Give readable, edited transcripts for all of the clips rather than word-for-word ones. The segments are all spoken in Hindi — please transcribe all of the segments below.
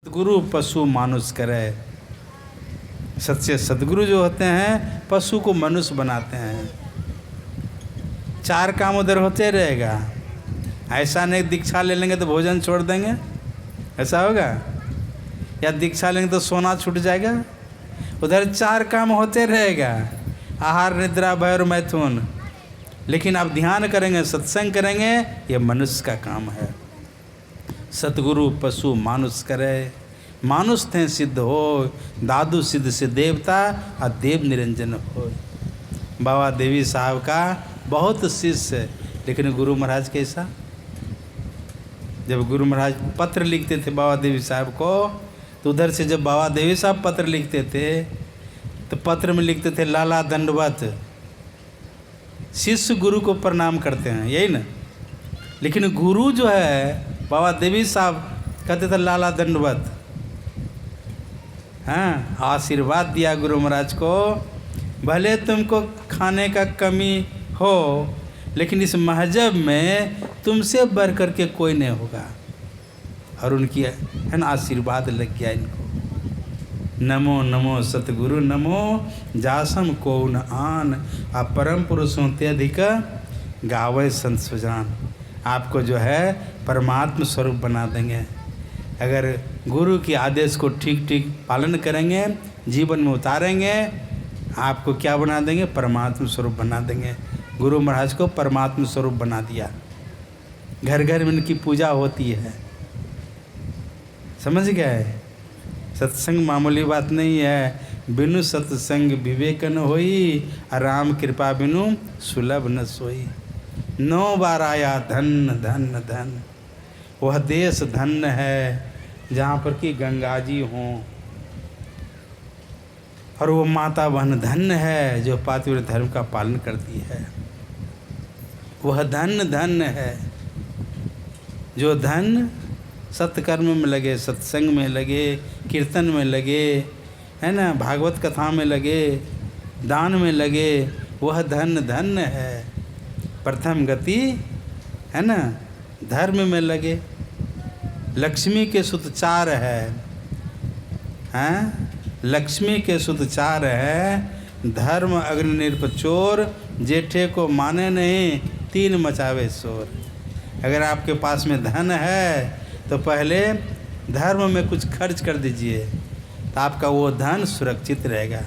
गुरु पशु मानुष करे। सच्चे सदगुरु जो होते हैं पशु को मनुष्य बनाते हैं। चार काम उधर होते रहेगा। ऐसा नहीं दीक्षा ले लेंगे तो भोजन छोड़ देंगे, ऐसा होगा? या दीक्षा लेंगे तो सोना छूट जाएगा? उधर चार काम होते रहेगा, आहार निद्रा भय और मैथुन। लेकिन आप ध्यान करेंगे, सत्संग करेंगे, ये मनुष्य का काम है। सतगुरु पशु मानुष करे, मानुष थे सिद्ध हो, दादू सिद्ध से देवता और देव निरंजन हो। बाबा देवी साहब का बहुत शिष्य, लेकिन गुरु महाराज कैसा? जब गुरु महाराज पत्र लिखते थे बाबा देवी साहब को, तो उधर से जब बाबा देवी साहब पत्र लिखते थे तो पत्र में लिखते थे लाला दंडवत। शिष्य गुरु को प्रणाम करते हैं, यही ना? लेकिन गुरु जो है बाबा देवी साहब कहते थे लाला दंडवत। हाँ, आशीर्वाद दिया गुरु महाराज को, भले तुमको खाने का कमी हो, लेकिन इस महजब में तुमसे बढ़ कर के कोई नहीं होगा। और उनकी है ना आशीर्वाद लग गया इनको। नमो नमो सतगुरु नमो, जासम को न आन, आप परम पुरुषों ते अधिक गावे संत सुजान। आपको जो है परमात्म स्वरूप बना देंगे। अगर गुरु के आदेश को ठीक ठीक पालन करेंगे, जीवन में उतारेंगे, आपको क्या बना देंगे? परमात्म स्वरूप बना देंगे। गुरु महाराज को परमात्म स्वरूप बना दिया। घर घर में इनकी पूजा होती है, समझ गए? सत्संग मामूली बात नहीं है। बिनु सत्संग विवेक न होई, राम कृपा बिनु सुलभ न सोई। 9 बार आया धन धन धन। वह देश धन्य है जहाँ पर कि गंगा जी हों, और वो माता बहन धन्य है जो पातिव्रत धर्म का पालन करती है। वह धन्य धन्य है जो धन सत्कर्म में लगे, सत्संग में लगे, कीर्तन में लगे, है ना, भागवत कथा में लगे, दान में लगे। वह धन्य धन्य है। प्रथम गति है ना, धर्म में लगे। लक्ष्मी के सुत 4 है, हैं? लक्ष्मी के सुत 4 है। धर्म अग्नि निरप चोर, जेठे को माने नहीं, 3 मचावे शोर। अगर आपके पास में धन है तो पहले धर्म में कुछ खर्च कर दीजिए, तो आपका वो धन सुरक्षित रहेगा।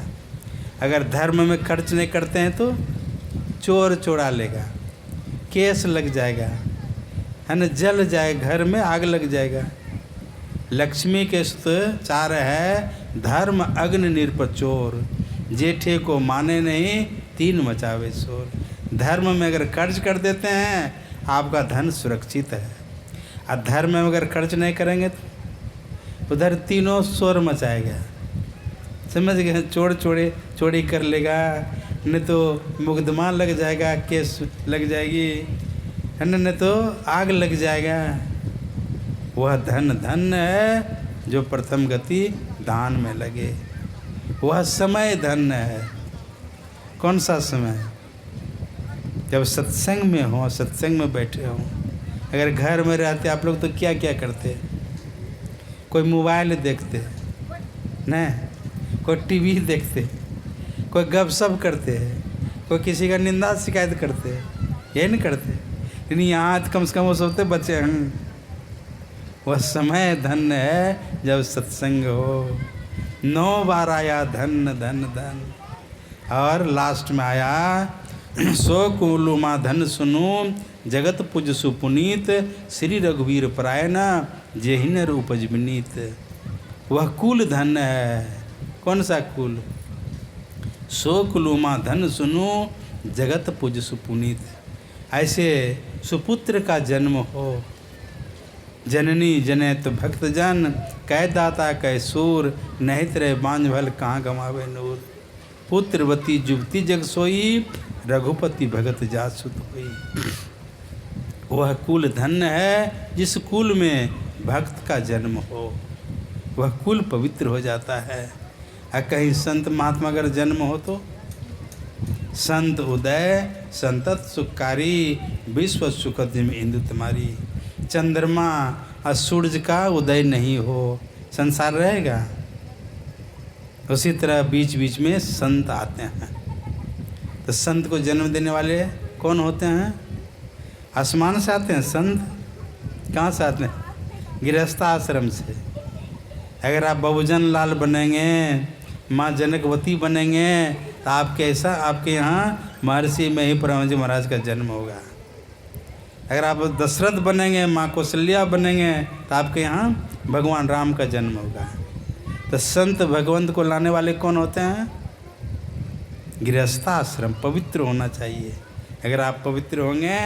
अगर धर्म में खर्च नहीं करते हैं तो चोर चोरा लेगा, केस लग जाएगा, है ना, जल जाए, घर में आग लग जाएगा। लक्ष्मी के सुत 4 है। धर्म अग्नि निरप चोर, जेठे को माने नहीं, 3 मचावे शोर। धर्म में अगर खर्च कर देते हैं आपका धन सुरक्षित है, और धर्म में अगर खर्च नहीं करेंगे तो उधर तीनों शोर मचाएगा। समझ गए? चोरी कर लेगा, नहीं तो मुकदमा लग जाएगा, केस लग जाएगी, है ना, नहीं तो आग लग जाएगा। वह धन धन्य है जो प्रथम गति दान में लगे। वह समय धन्य है। कौन सा समय? जब सत्संग में हो, सत्संग में बैठे हों। अगर घर में रहते आप लोग तो क्या क्या करते? कोई मोबाइल देखते, नहीं, कोई टीवी देखते, कोई गपशप करते हैं, कोई किसी का निंदा शिकायत करते हैं, ये नहीं करते। लेकिन यहाँ कम से कम वो सोचते बच्चे हैं। वह समय धन्य है जब सत्संग हो। 9 बार आया धन धन धन, और लास्ट में आया सो कुलुमा धन सुनो, जगत पुज सुपुनीत, श्री रघुवीर परायना, जेहि नर उपज विनीत। वह कुल धन्य है। कौन सा कुल? सो कुलुमा धन सुनो, जगत पुज सुपुनीत। ऐसे सुपुत्र का जन्म हो। जननी जनेत भक्त जन, कै दाता कै सूर, नहीं तरह बांझ भल कहाँ गमावे नूर। पुत्रवती जुगती जग सोई, रघुपति भगत जासुत होई। वह कुल धन्य है जिस कुल में भक्त का जन्म हो। वह कुल पवित्र हो जाता है। और कहीं संत महात्मा अगर जन्म हो तो संत उदय संतत सुखकारी, विश्व सुखद में इंदु तुम्हारी। चंद्रमा और सूरज का उदय नहीं हो, संसार रहेगा। उसी तरह बीच बीच में संत आते हैं। तो संत को जन्म देने वाले कौन होते हैं? आसमान से आते हैं संत। कहाँ से आते हैं? गृहस्थ आश्रम से। अगर आप बहुजन लाल बनेंगे, माँ जनकवती बनेंगे, तो आपके यहाँ महर्षि में ही परम जी महाराज का जन्म होगा। अगर आप दशरथ बनेंगे, माँ कौशल्या बनेंगे, तो आपके यहाँ भगवान राम का जन्म होगा। तो संत भगवंत को लाने वाले कौन होते हैं? गृहस्थाश्रम। पवित्र होना चाहिए। अगर आप पवित्र होंगे,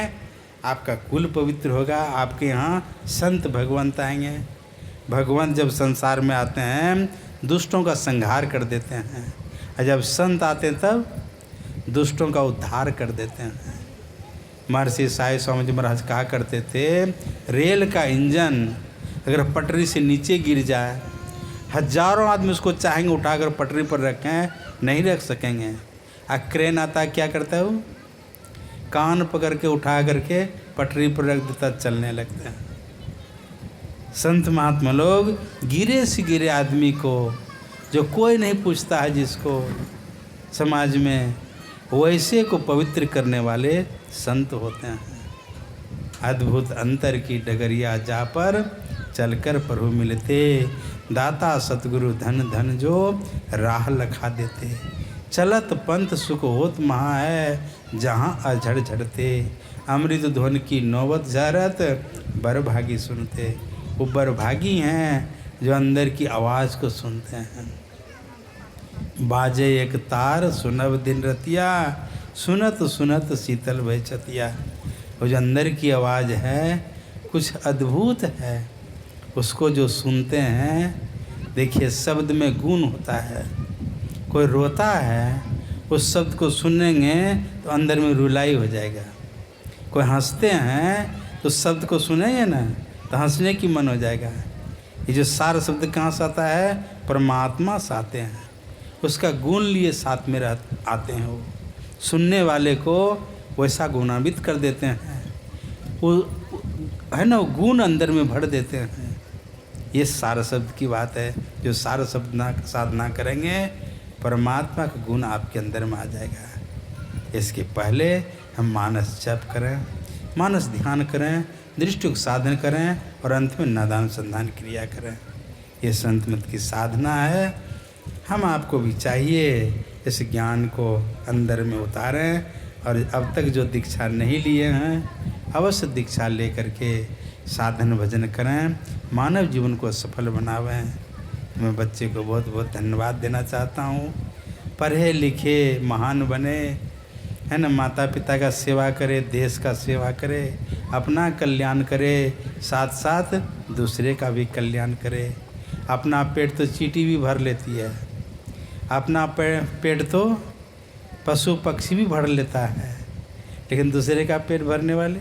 आपका कुल पवित्र होगा, आपके यहाँ संत भगवंत आएंगे। भगवंत जब संसार में आते हैं, दुष्टों का संहार कर देते हैं, और जब संत आते हैं तब दुष्टों का उद्धार कर देते हैं। महर्षि साईं स्वामी जी महाराज कहा करते थे, रेल का इंजन अगर पटरी से नीचे गिर जाए, हजारों आदमी उसको चाहेंगे उठाकर पटरी पर रखें, नहीं रख सकेंगे। क्रेन आता है, क्या करता है वो? कान पकड़ के उठा करके पटरी पर रख देता, चलने लगते हैं। संत महात्मा लोग गिरे से गिरे आदमी को, जो कोई नहीं पूछता है जिसको समाज में, वैसे को पवित्र करने वाले संत होते हैं। अद्भुत अंतर की डगरिया जा पर चलकर प्रभु मिलते, दाता सतगुरु धन धन जो राह लखा देते। चलत पंथ सुख होत महा है, जहाँ अझड़ झड़ते। अमृत ध्वन की नौबत जारत, बरभागी सुनते। वो बरभागी हैं जो अंदर की आवाज़ को सुनते हैं। बाजे एक तार सुनब दिन रतिया, सुनत सुनत शीतल भय चतिया। वो जो अंदर की आवाज़ है कुछ अद्भुत है, उसको जो सुनते हैं, देखिए शब्द में गुण होता है। कोई रोता है, उस शब्द को सुनेंगे तो अंदर में रुलाई हो जाएगा। कोई हंसते हैं तो शब्द को सुनेंगे ना तो हंसने की मन हो जाएगा। ये जो सार शब्द कहाँ से आता है? परमात्मा से आते हैं। उसका गुण लिए साथ में आते हैं। वो सुनने वाले को वैसा गुणान्वित कर देते हैं, वो है ना, वो गुण अंदर में भर देते हैं। ये सार शब्द की बात है। जो सार शब्द साधना करेंगे, परमात्मा का गुण आपके अंदर में आ जाएगा। इसके पहले हम मानस जप करें, मानस ध्यान करें, दृष्टि को साधन करें, और अंत में नादान संधान क्रिया करें। ये संत मत की साधना है। हम आपको भी चाहिए इस ज्ञान को अंदर में उतारें, और अब तक जो दीक्षा नहीं लिए हैं, अवश्य दीक्षा ले करके साधन भजन करें, मानव जीवन को सफल बनावें। मैं बच्चे को बहुत बहुत धन्यवाद देना चाहता हूँ। पढ़े लिखे महान बने, है ना, माता पिता का सेवा करे, देश का सेवा करे, अपना कल्याण करे, साथ साथ दूसरे का भी कल्याण करे। अपना पेट तो चींटी भी भर लेती है, अपना पेट तो पशु पक्षी भी भर लेता है, लेकिन दूसरे का पेट भरने वाले,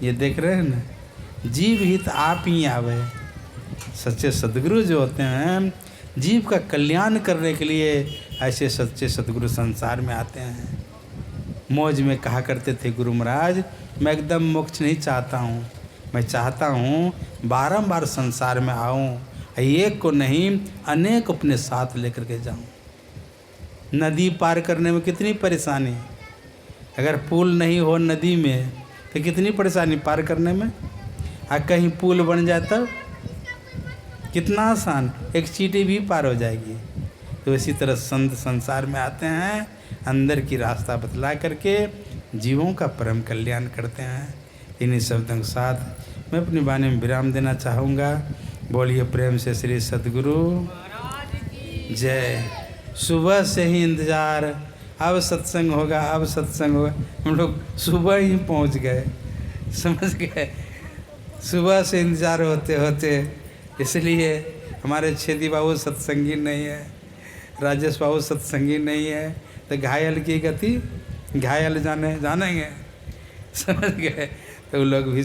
ये देख रहे हैं ना, जीव हित आप ही आवे। सच्चे सद्गुरु जो होते हैं, जीव का कल्याण करने के लिए ऐसे सच्चे सद्गुरु संसार में आते हैं। मौज में कहा करते थे गुरु महाराज, मैं एकदम मोक्ष नहीं चाहता हूँ, मैं चाहता हूँ बारंबार संसार में आऊँ, एक को नहीं अनेक अपने साथ लेकर के जाऊँ। नदी पार करने में कितनी परेशानी, अगर पुल नहीं हो नदी में तो कितनी परेशानी पार करने में। कहीं पुल बन जाए तब कितना आसान, एक चींटी भी पार हो जाएगी। तो इसी तरह संत संसार में आते हैं, अंदर की रास्ता बतला करके जीवों का परम कल्याण करते हैं। इन्हीं शब्दों के साथ मैं अपनी वाणी में विराम देना चाहूँगा। बोलिए प्रेम से श्री सद्गुरु जय। सुबह से ही इंतज़ार, अब सत्संग होगा, अब सत्संग होगा। हम लोग सुबह ही पहुँच गए, समझ गए। सुबह से इंतज़ार होते होते, इसलिए हमारे छेदी बाबू सत्संगी नहीं है, राजेश बाबू सत्संगी नहीं है, तो घायल की गति घायल जानेंगे, समझ गए। तो लोग भी